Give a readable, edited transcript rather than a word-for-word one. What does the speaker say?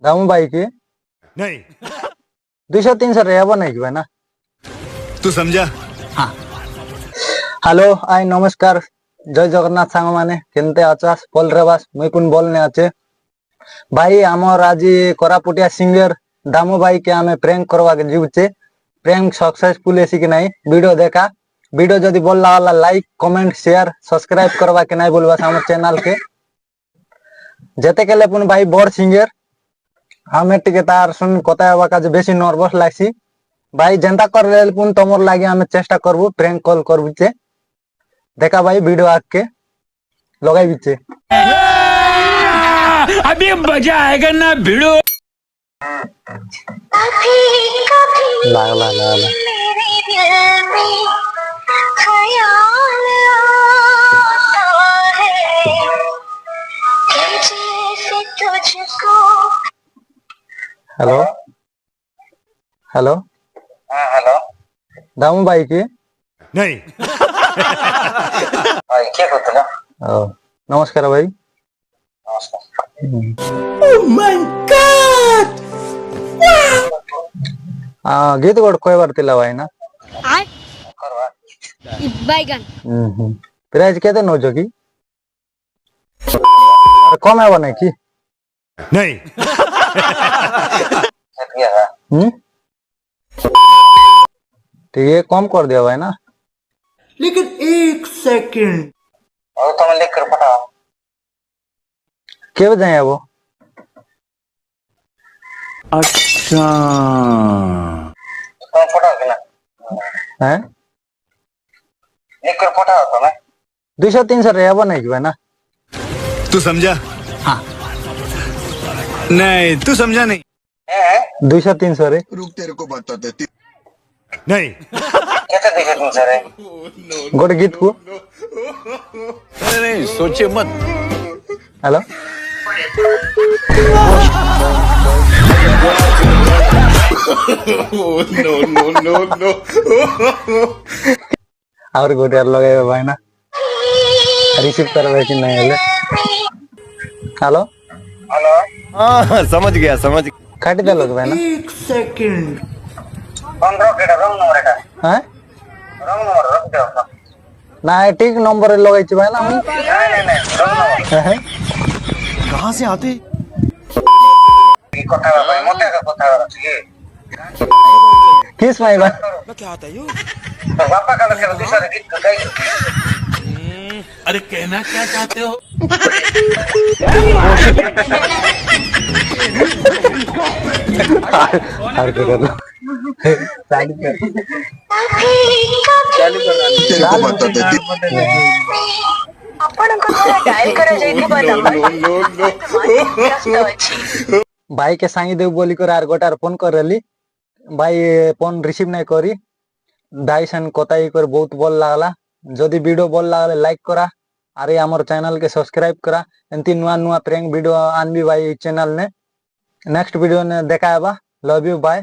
दामू भाई की नहीं 200-300 रहब नहीं कि भाई ना। तू समझा। हाँ हेलो आई नमस्कार जय जगन्नाथ सांग माने केनते आचास बोल रेबास मुई पुन बोलने आचे भाई आमर आज कोरापुटिया सिंगर दामू भाई के आमे प्रैंक करवा के जीवचे प्रैंक सक्सेसफुल एसी कि नहीं वीडियो देखा वीडियो जदी बोल वाला लाइक कमेंट शेयर सब्सक्राइब करवा के नहीं बोलबा हमर चैनल के जेते केले पुन भाई बड़ सिंगर हमें टिके तार सुन कथा हवा का बेसी नर्वस लागसी भाई जनता कर लेल पुन तमर लागे हमें चेष्टा करबू प्रैंक कॉल करबुचे देखा भाई वीडियो आके लगाई बिचे अभी मजा आएगा ना भिड़ो। लागला लागला हेलो हेलो हाँ हेलो दामू भाई की नहीं किए करथिल नमस्कार भाई गीत गोड कहबार थिला भाई ना बैगन प्राइज केते नौजो की कम है नहीं की नहीं ठीक है कम कर दिया भाई ना लेकिन एक सेकंड और तुम लिख कर पठाओ के बजाए वो अच्छा तुम पठाओ कि ना हैं लिख कर पठाओ तुम्हें 200-300 रहब नहीं कि भाई ना तू समझा। हाँ नहीं तू समझा नहीं। 200-300 रे रुक तेरे को बताते थे। नहीं कैसे दिखे तुम सर गोटे गीत को नहीं सोचे मत। हेलो और गोटे लगे भाई ना रिसीव करवे कि नहीं हेले हेलो हेलो हाँ समझ गया समझ गया। काटी दे लोग भाई ना एक सेकंड कौन रॉक एटा रंग नंबर एटा हैं रंग नंबर रख दो ना ठीक नंबर लगाई छी भाई ना हम नहीं रंग नंबर कहाँ से आते? की कथा भाई मोटे का कथा रखिए किस भाई भाई तो पापा का लगे दूसरा गीत गाई अरे कहना क्या चाहते हो। हर को कर लो तेरे को बताते थे। भाई के सांगी देव बोली कर आर गोटार फोन कर रही भाई फोन रिसीव नहीं करी दाई सन कताई कर बहुत बोल लागला जदि वीडियो बोल लागले लाइक करा अरे हमर चैनल के सब्सक्राइब करा एंती नुआ नुआ प्रैंक वीडियो आनबी भाई चैनल ने नेक्स्ट वीडियो ने देखा लव यू बाय।